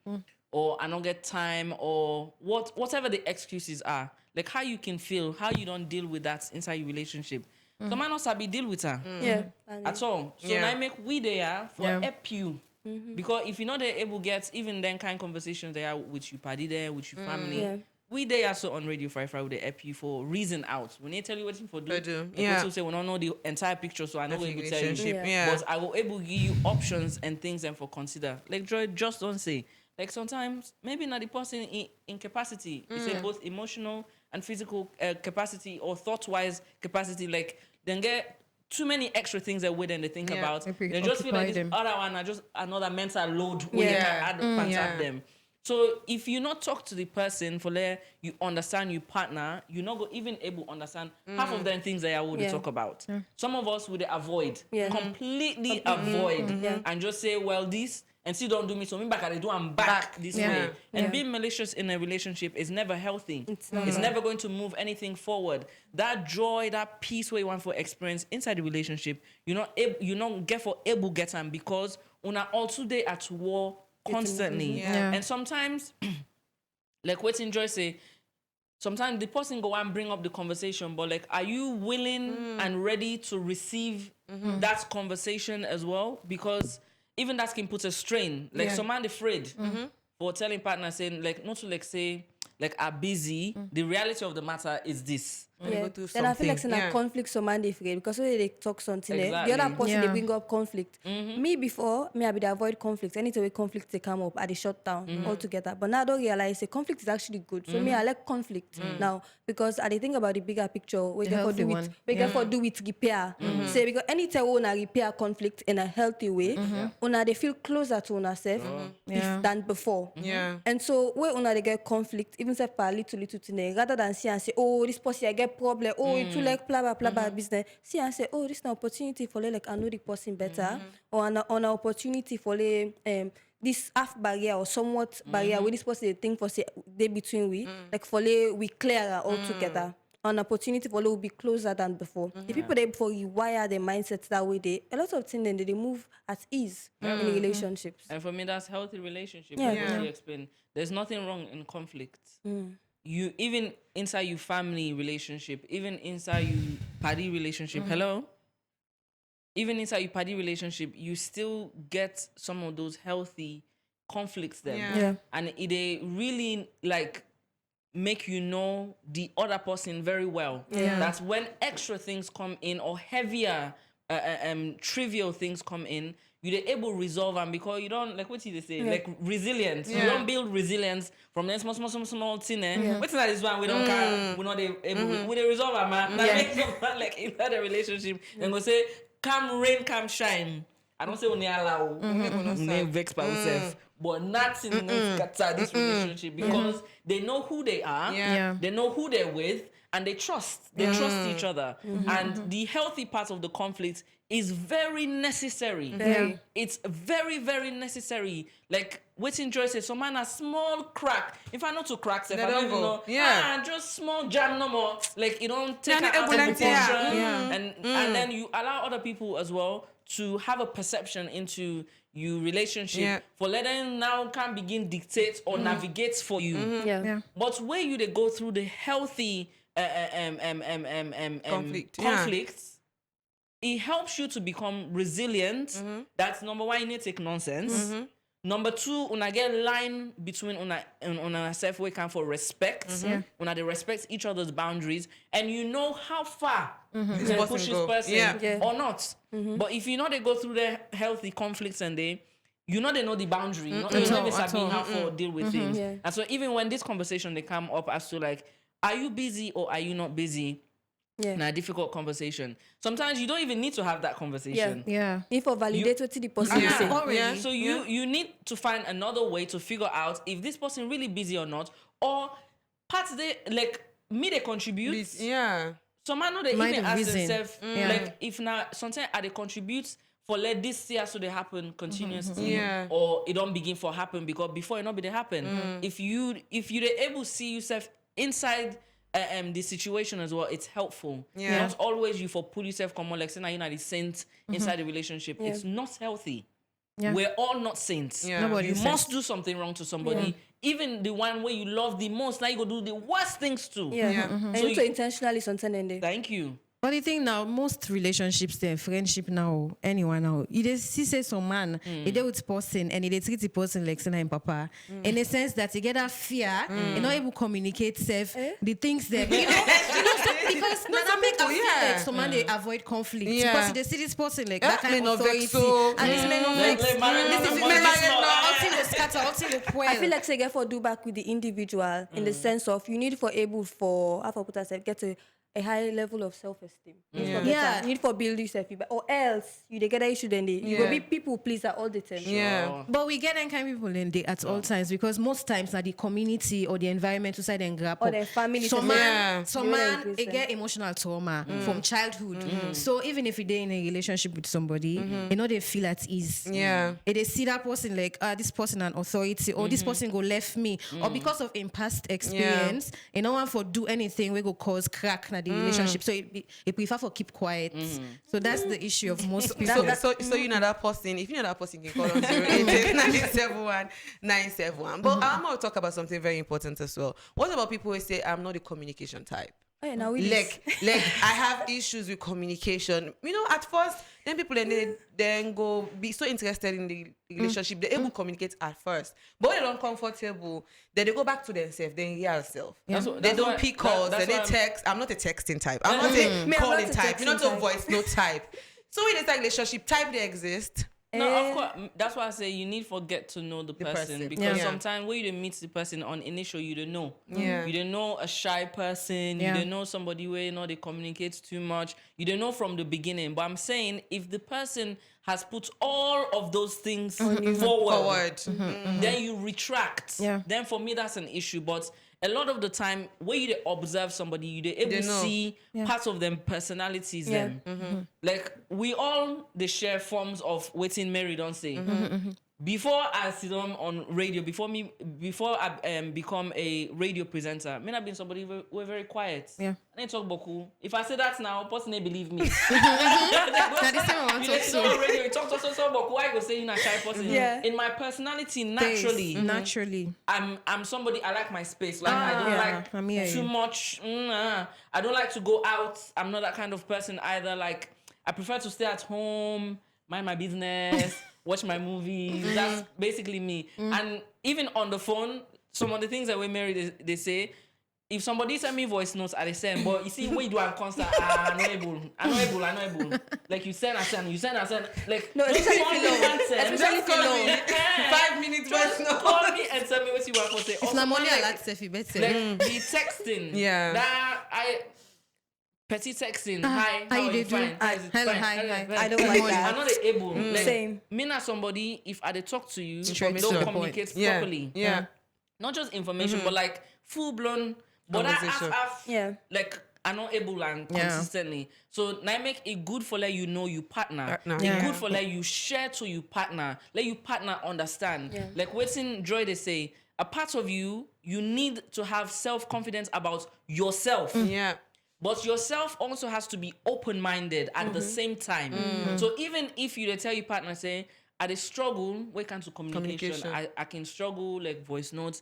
or I don't get time or whatever the excuses are. Like how you can feel, how you don't deal with that inside your relationship. Some man also be deal with her Yeah. at all. So Yeah. now make we there for Yeah. help you. Because if you're not able to get even then kind of conversations there with your party there, with your family, Yeah. we there so on Radio Fry with the help you for reason out. When they tell you what for I do, they yeah. also say we don't know the entire picture, so I know what to tell you. Relationship, Yeah. But I will able to give you options and things and for consider. Like Joy, just don't say. Like sometimes maybe not the person in capacity. It's say both emotional and physical capacity or thought-wise capacity. Like then get too many extra things that we then they think Yeah. about. They They just feel like preoccupy this them. other one are just another mental load where Yeah. you can add pants Yeah. at them. So if you not talk to the person for there, you understand your partner, you're not even able to understand half of them things that I would Yeah. talk about. Some of us would avoid, Yeah. completely avoid, Yeah. and just say, well, this and still don't do me. So me back I do I'm back this Yeah. way. And Yeah. being malicious in a relationship is never healthy. It's not. It's never going to move anything forward. That joy, that peace where you want for experience inside the relationship, you not get for able get them because una all today at war constantly. Yeah. And sometimes, like what Joy say, sometimes the person go and bring up the conversation, but like, are you willing and ready to receive that conversation as well? Because even that can put a strain. Like some man afraid for telling partner saying like not to like say like are busy. The reality of the matter is this. Yeah. go through Then I feel like it's something. in Yeah. a conflict so man they afraid because when they talk something, the other Exactly. person they Yeah. bring up conflict. Me before, me I be dey avoid conflict. Anytime we conflict they come up, I dey shut down altogether. But now I don't realize the conflict is actually good. So me I like conflict now because I dey think about the bigger picture. We The get for healthy do it. one. We get for do it repair. Say because anytime we wanna repair conflict in a healthy way, una they feel closer to una self Yeah. than before. Yeah. And so when una they get conflict, even if a little thing, rather than see and say, oh, this person I get get problem. Oh, you too like blah blah blah blah business. See and say, oh, this is an opportunity for like I know the person better, or an opportunity for this half barrier or somewhat barrier when this person they think for say they between we like for we clear all together. An opportunity for will be closer than before. The people they before rewire their mindsets that way, a lot of things then they move at ease in relationships. And for me, that's healthy relationship. Yeah. Like what you explained. There's nothing wrong in conflict. You even inside your family relationship, even inside your party relationship. Hello. Even inside your party relationship, you still get some of those healthy conflicts there, and they really like make you know the other person very well. That's when extra things come in or heavier trivial things come in, you're able to resolve them because you don't like what did they say like resilience. You don't build resilience from them small thing. What's that is one we don't we're not able we resolve them, man. That makes them like inside a relationship and go say come rain come shine. I don't say only allow vex by yourself, but nothing scatter this relationship because they know who they are, they know who they're with, and they trust each other. And the healthy part of the conflict is very necessary. It's very, very necessary. Like waiting Joy says, some man a small crack. If I know to crack, if I don't even know, just small jam no more. Like you don't take it out of proportion, and then you allow other people as well to have a perception into your relationship for letting now can begin dictate or navigate for you. But where you they go through the healthy conflicts, it helps you to become resilient. That's number one, you need to take nonsense. Number two, una get line between una self we can for respect. Una they respect each other's boundaries, and you know how far you can push this person or not. But if you know they go through the healthy conflicts and they know the boundary, you know how to deal with things. And so even when this conversation they come up as to like, are you busy or are you not busy? A difficult conversation. Sometimes you don't even need to have that conversation. If for validate what the person is saying. So you need to find another way to figure out if this person really busy or not, or parts they like me they contribute. So man know they even ask themselves like if now sometimes they contribute for let this year so they happen continuously or it don't begin for happen because before it not be they happen. If you able to see yourself inside the situation as well, it's helpful. Not always you for pull yourself come on like saying you know the saint inside the relationship. It's not healthy. We're all not saints. You must do something wrong to somebody. Even the one where you love the most, now you go do the worst things too. And so you intentionally something. Thank you. But the thing now, most relationships, friendship now, anyone now, you just see say some man, he deal with person and he treat the person like son and papa. In the sense that you get that fear, and not able to communicate self, the things that because that make them feel like some man they avoid conflict because they see this person like that kind of authority, and this man not vex. I feel like say get for do back with the individual in the sense of you need for able for how put ourselves get a high level of self-esteem. You need for build yourself, or else you get that issue. Then you will be people pleaser all the time. But we get them kind of people in the at all times because most times are the community or the environmental side and grab or their family. Some man they get emotional trauma from childhood. So even if you're in a relationship with somebody, you know they feel at ease. And they see that person like this person an authority or this person go left me or because of in past experience, you know one for do anything we go cause crack na the relationship. So it prefer for keep quiet. So that's the issue of most people. So you know that person. If you know that person, you can call on 088-971-971. But I'm going to talk about something very important as well. What about people who say I'm not a communication type? Now like I have issues with communication. You know, at first, then people then go be so interested in the relationship, they're able to communicate at first. But when they're uncomfortable, then they go back to themselves, then real self. They don't pick calls, then they text. I'm not a texting type. I'm not a calling type. You're not a voice note type. So when it's like relationship type, they exist. No, of course. That's why I say you need to get to know the person because sometimes when you meet the person on initial, you don't know. You don't know a shy person. You don't know somebody where they communicate too much. You don't know from the beginning. But I'm saying if the person has put all of those things forward. Then you retract. Then for me that's an issue. But a lot of the time, when you dey observe somebody, you dey able They to know. see parts of them personalities. Yeah. Them. Like we all they share forms of waiting Mary don't say. Before I sit on radio, before I become a radio presenter, me not been somebody we're very quiet. Yeah. I ain't talk boku. If I say that now, person ain't believe me. Now the same one You talk dey so. know on radio, you talk boku. Why you go say you not shy person? Yeah. In my personality, Face, naturally, naturally. I'm somebody. I like my space. Like I don't yeah. I'm like hearing too you. much. I don't like to go out. I'm not that kind of person either. Like I prefer to stay at home, mind my business, watch my movies. That's basically me. And even on the phone, some of the things that we married, they say. If somebody send me voice notes, I send. But you see, when you do a constant, I'm not able. Like you send. Like No, just especially call me if you know. and send. Especially if you know. 5 minutes Just voice note. call me and tell me what you want to say. If Also, na money, I like, like Steffi better. like the texting. Yeah. That petty texting. Hi, how how you are you? dey do? Fine. Hi, hello, Fine. hi, Hello, hi. fine. I don't like that. I'm not able. Like, Same. Me not somebody. If I dey talk to you, Straight to the don't point. communicate Yeah. properly. Yeah. Not just information, but like full blown. But that Conversation. Yeah. like I'm not able and Yeah. consistently. So now make it good for let you know you partner. Partner. It Yeah. good for let you share to you partner. Let you partner understand. Yeah. Like waiting Joy they say, a part of you need to have self-confidence about yourself. Yeah. But yourself also has to be open-minded at the same time. So even if you dey tell your partner say, I dey struggle, when it comes to communication. Communication. I can struggle like voice notes.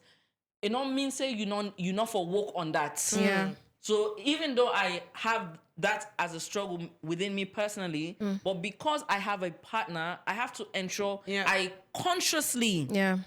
It don't mean say you not for work on that. Yeah. So even though I have that as a struggle within me personally, but because I have a partner, I have to ensure I consciously Yeah.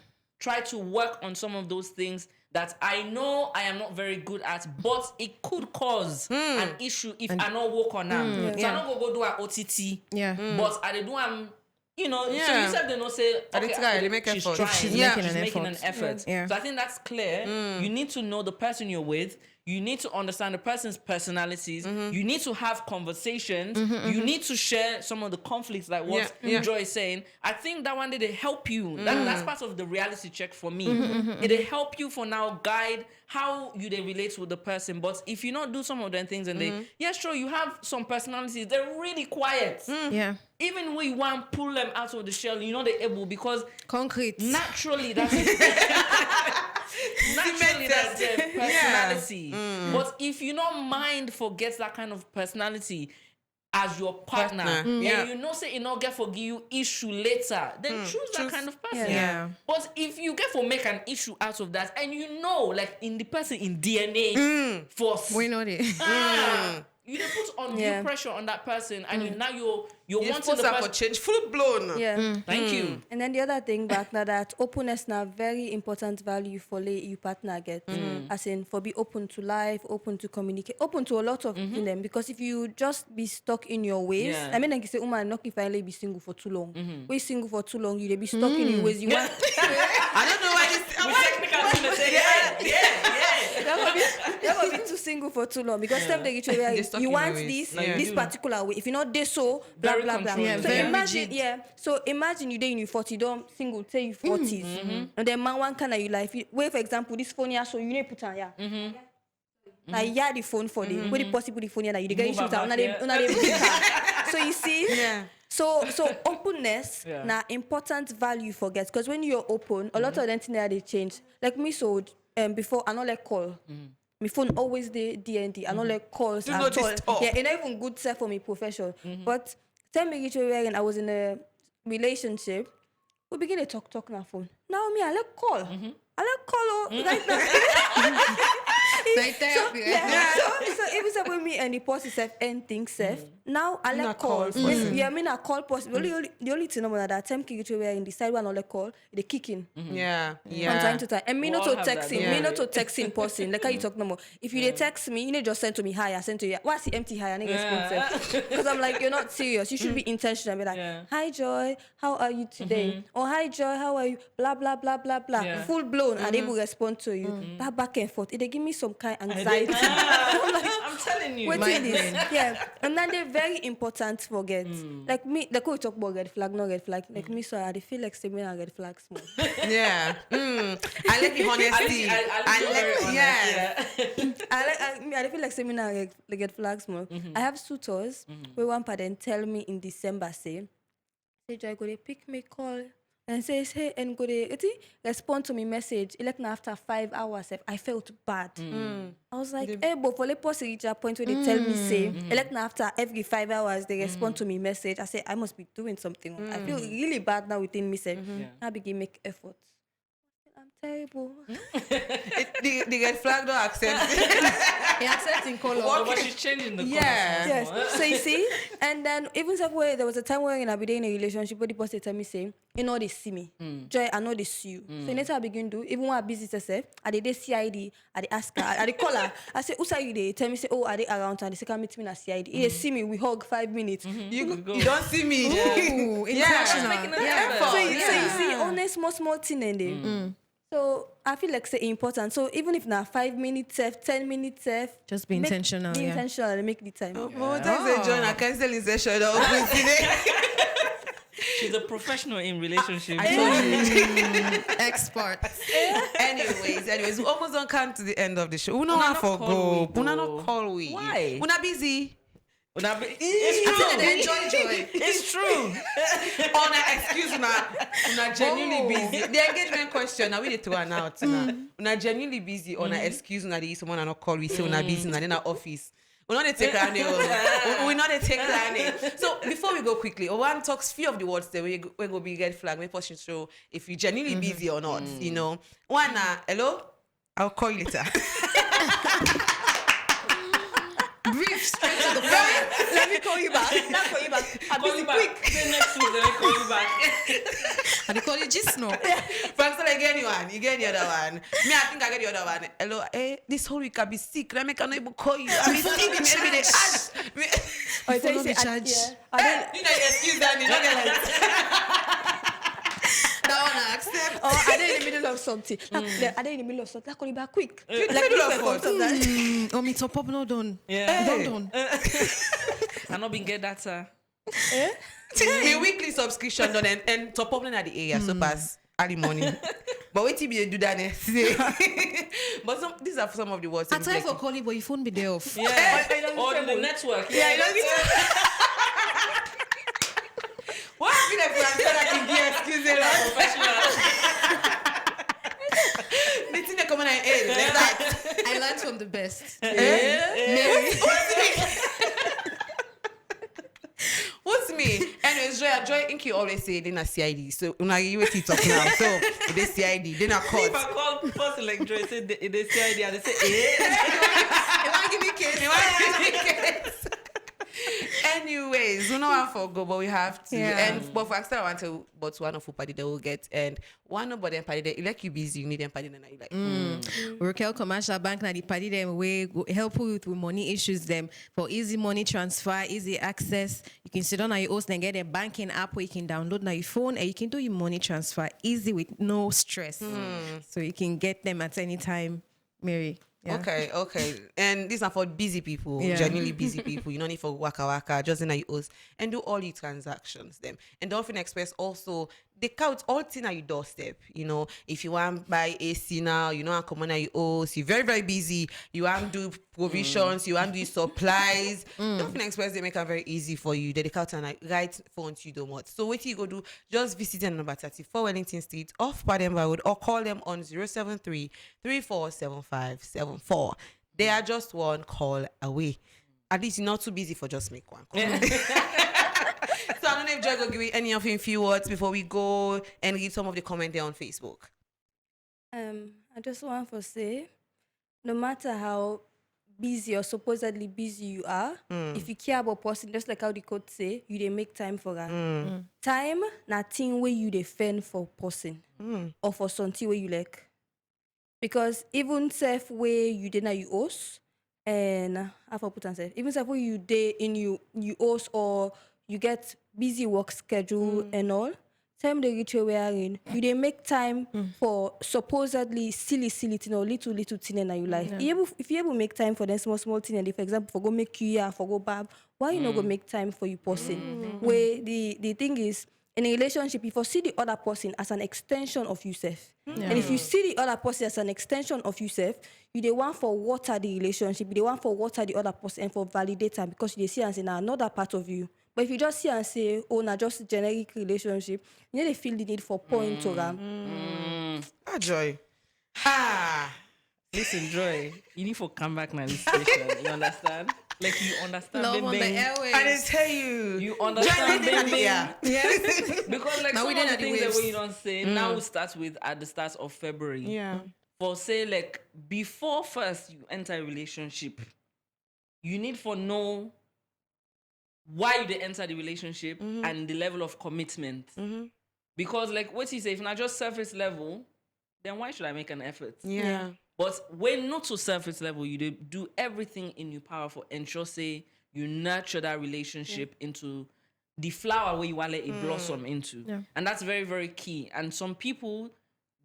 try to work on some of those things that I know I am not very good at, but it could cause an issue if I not work on them. So Yeah. I not go do an OTT, Yeah. but I dey do am. So Yeah. you said they don't say, I dey try, they make she's effort. trying, She's she's making an making an effort. effort. Yeah. So I think that's clear. You need to know the person you're with. You need to understand the person's personalities. You need to have conversations. You need to share some of the conflicts, like what Joy is saying. I think that one day they help you. That's part of the reality check for me. It'll help you for now guide how you they relate with the person. But if you not do some of them things and they, sure, you have some personalities. They're really quiet. Yeah. Even when you want to pull them out of the shell, you know they're able because Concrete. naturally that's their personality. But if you don't mind forget that kind of personality as your partner, and you know say it not get forgive you issue later, then choose that kind of person. Yeah. But if you get for make an issue out of that, and you know, like in the person in DNA force, We know this. you dey put undue pressure on that person, and you're You wanting force the her for person. change. Full blown. Yeah. Thank you. And then the other thing back now that openness now very important value for you partner get. As in for be open to life, open to communicate, open to a lot of them. Because if you just be stuck in your ways, Yeah. I mean like you say, woman not if I be single for too long. When single for too long, you they be stuck in your ways. You want I don't know why this. With technical team, they say, that would be too single for too long because them they get you where They stuck you in want their ways. this Like this you. particular way. If you're not there, so blah Very blah blah. controlling. Yeah, So very imagine, rigid. So imagine you day in your 40, don't single, say you 40s, and then man one kind of you life. Where for example, this phone here, so you need put on Now yeah, the phone for the where the possible the phone here that you get Move issue her with back, una dey put her. So you see, Yeah. So openness Yeah. now important value for guests because when you're open, a lot of them things that they change. Like me, so before I not like call. My phone always the DND. I not like calls Do at not all. disturb. Yeah, it's not even good self for me profession. But tell me when I was in a relationship, we begin to talk on our phone. Now me, I like call. I like call right now. Like therapy, right? Yeah. So if it's with me and the person self and things self. Now I like Not calls. calls. Yeah, I mean I call person. The only thing about that time kick where in the side one or like call, they kicking. Yeah. From time to time. And me We not all to have texting. that, Me yeah. not to texting person. Like how you talk no more. If you they text me, you need just send to me hi, I send to you. What's the empty hi? I need to because I'm like, you're not serious. You should be intentional. Be like, Yeah. hi Joy, how are you today? Or hi Joy, how are you? Blah blah blah blah blah. Yeah. Full blown and they will respond to you. That back and forth. It they give me some some kind of anxiety. I'm telling you. What's in this? Yeah. And then they're very important to forget. Like me, like we talk about red flag, no red flag. Like me, so I feel like saying a red flag small. Yeah. I like the honesty. I feel like saying a red flag small. I have suitors where one parent tell me in December, say Joy, go they pick me call and says, hey, and go they respond to me message. Like now after 5 hours, I felt bad. I was like, hey, but for the post reach a point where they tell me, say, like now after every 5 hours, they respond to me message. I say, I must be doing something. I feel really bad now within me, say, I begin make efforts. I'm terrible. The red flag don't accept it. He accepts in color. But she's changing the color. Yes. So you see, and then even where there was a time where I be in a relationship where the person tell me say, you know they see me. Joy, I know they see you. So next I begin do, even when I busy say, I did CID, I did ask her, I did call her. I say, who say you there? Tell me say, oh, I did around and they say come meet me in a CID. They see me, we hug 5 minutes. You don't see me. Ooh, international. So you see, only small thing in there. So I feel like say important. So even if now 5 minutes, 10 minutes, Just be intentional. Be intentional and make the time. What time they join a counseling session? She's a professional in relationships. I told you. Expert. Anyways, we almost don't come to the end of the show. We Una not not for call go. we, We not though. call we. Why? We not busy. It's true. Enjoy. It's true. On an excuse, una genuinely busy. The engagement question, now we need to run out. Una genuinely busy on an excuse, una dey someone not call we say una busy, na in our office. We not dey take running. We not dey take running. So before we go quickly, one talks few of the words that we go be red flag. Make person show if you genuinely busy or not. You know, one hello, I'll call you later. Brief, straight to the point. Let me call you back. Not call you back. I'm Call busy you back. quick. Say next week, then I call you back. And they call it just no. Frank said, I get one. You get the other one. Me, I think I get the other one. Hello, this whole week I be sick. I cannot even call you. I be sick. Maybe they ask. I follow the charge. You know, excuse that. You don't get it. That one I accept. Or are they in the middle of something? Are they in the middle of something? I'll call you back quick. Like middle of if what? that. Me top up no done. Yeah. Done. I not been get data. Me weekly subscription done and top up at the area so pass early morning. But wait till you do that next day. But these are some of the words. I try for calling, but your phone be there off. Yeah. Or the network. Yeah, you know. What I feel like for I can give excuses Professional. the thing that come on and end like that. I learned from the best. Mary. What's me? Anyways, Joy Inky always say they not CID. So when you wait to talk now. So they CID, they not caught. If I call person like Joy, say they say idea, they say You want to give me kiss? Anyways, we know how for go, but we have to. Yeah. And but for extra, I want to, but one of the party they will get, and one of them party they like you busy, you need them party then you like. Raquel Commercial Bank na the party them way go help you with money issues them for easy money transfer, easy access. You can sit on your host and get a banking app where you can download on your phone and you can do your money transfer easy with no stress. So you can get them at any time, Mary. Yeah. Okay. And these are for busy people, Yeah. genuinely busy people. You don't need for waka, just in your host and do all your transactions them. And Dolphin Express also, they count all things at your doorstep. You know, if you want to buy AC now, you know, and come on at your host, you're very, very busy. You want to do provisions, you want to do supplies. Dolphin Express, they make it very easy for you. They count and right phones you don't want. So what you go do, just visit them number 34 Wellington Street off Pademba Road or call them on 073 347574. They are just one call away. At least you're not too busy for just make one call. So I don't know if Joy will give you any of him few words before we go and read some of the comment there on Facebook. I just want to say, no matter how busy or supposedly busy you are, if you care about person, just like how the code say, you dey make time for her. Time, nothing where you dey fend for person or for something where you like. Because even self where you dey na you host, and how for put and say, even self where you dey in you host or you get busy work schedule and all, time they reach where we are in, you they make time for supposedly silly thing or little thing in your life. If you able make time for them small thing, and for example, for go make you for go bab, why you not go make time for you person? Where the thing is, in a relationship, if you see the other person as an extension of yourself, and if you see the other person as an extension of yourself, you the one for water the relationship, you the one for water the other person and for validate time because you see and say now another part of you. But if you just see and say, oh, now just generic relationship, you know they feel the need for point to them. Joy. Ha! Listen, Joy, you need to come back now this station. You understand? Like you understand Love on the airways. I didn't tell you. You understand Yeah. Because like Now some we of did the at the things that waves. when you don't say, now we start with at the start of February. Yeah. For say like before first you enter a relationship, you need for know why you dey enter the relationship and the level of commitment. Because like what you say, if not just surface level, then why should I make an effort? Yeah. But when not to surface level, you dey do everything in your power for ensure say you nurture that relationship into the flower where you want to let it blossom into. And that's very, very key. And some people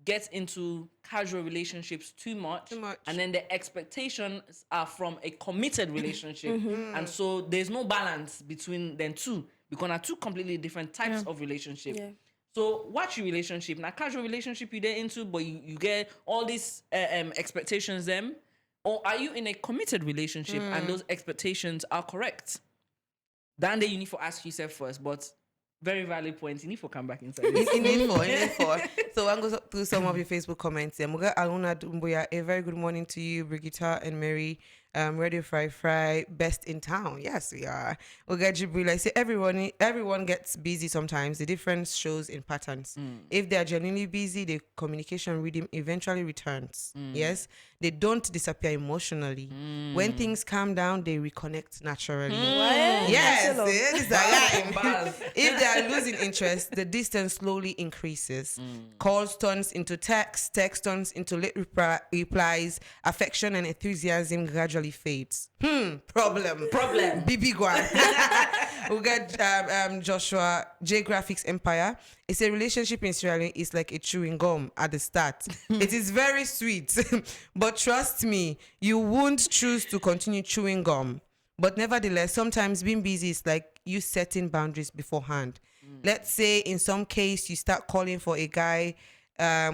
get into casual relationships too much. And then the expectations are from a committed relationship. And so there's no balance between them two because they're two completely different types of relationship. So what's your relationship? Now casual relationship you there into, but you get all these expectations them, or are you in a committed relationship and those expectations are correct? Then you need to ask yourself first, but very valid points. You need to come back inside. You need for. So I'm going to go through some of your Facebook comments. Muga Aluna Dumbuya, a very good morning to you, Brigitta and Mary. Radio Fry, best in town. Yes, we are. Uga Jibril, I say everyone gets busy sometimes. The difference shows in patterns. If they are genuinely busy, the communication rhythm eventually returns. Yes, they don't disappear emotionally. When things calm down, they reconnect naturally. Yes, it is a If they are losing interest, the distance slowly increases. Calls turns into text turns into late replies, affection and enthusiasm gradually fades. Problem. BB Guan. We got Joshua J Graphics Empire. It's a relationship in Sierra Leone is like a chewing gum at the start. It is very sweet, but trust me, you won't choose to continue chewing gum. But nevertheless, sometimes being busy is like you setting boundaries beforehand. Let's say in some case you start calling for a guy,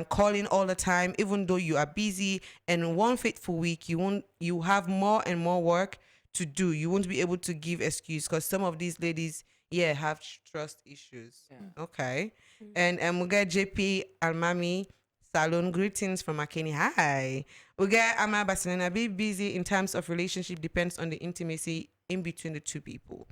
calling all the time, even though you are busy, and one fateful week you have more and more work to do. You won't be able to give excuse because some of these ladies have trust issues. Okay. And we get JP Almami Salon, greetings from Makeni. Hi. We get Ama Barcelona. Be busy in terms of relationship depends on the intimacy in between the two people.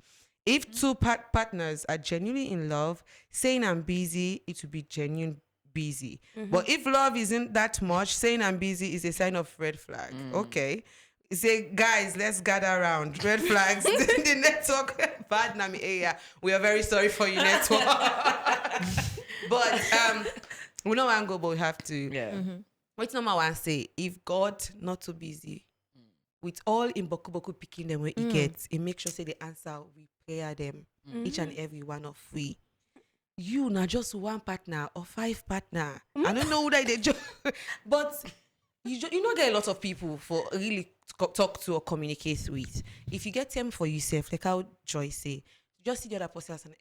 If two partners are genuinely in love, saying I'm busy, it will be genuine busy. But if love isn't that much, saying I'm busy is a sign of red flag. Okay. Say, guys, let's gather around. Red flags. The network bad nami area. We are very sorry for your network. But we know where I'm going, but we have to. Yeah. What's number one say? If God not too busy, with all in boku picking them where he gets, it makes sure say the answer we prayer them each and every one of we. You not just one partner or 5 partner. I don't know who they joke, but you don't get a lot of people for really talk to or communicate with. If you get them for yourself, like how Joy say, just see the other person as an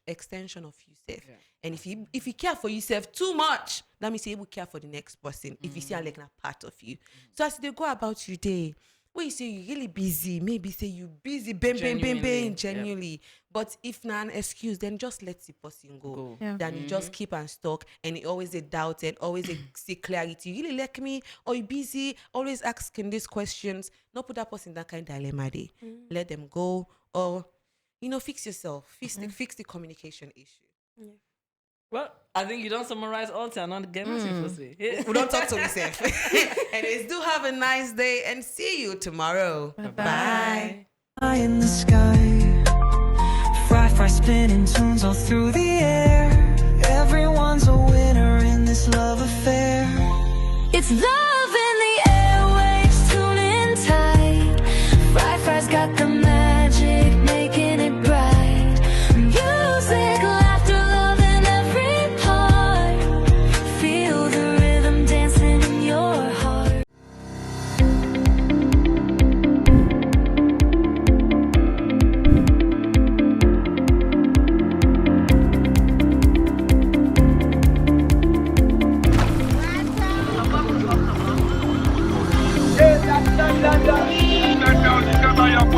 extension of yourself. And if you care for yourself too much, that means you will care for the next person. If you see her like a part of you. So as they go about your day, when you say you're really busy, maybe say you busy, genuinely. But if not an excuse, then just let the person go. Then you just keep and stalk, and it always a doubt and always a see clarity. You really like me, or you busy, always asking these questions. Not put that person in that kind of dilemma day. Let them go, or fix yourself. Fix the communication issue. Well, I think you don't summarize all time. Not get much people say. We don't talk to yourself. Anyways, do have a nice day and see you tomorrow. Bye. In the sky, fry spinning tunes all through the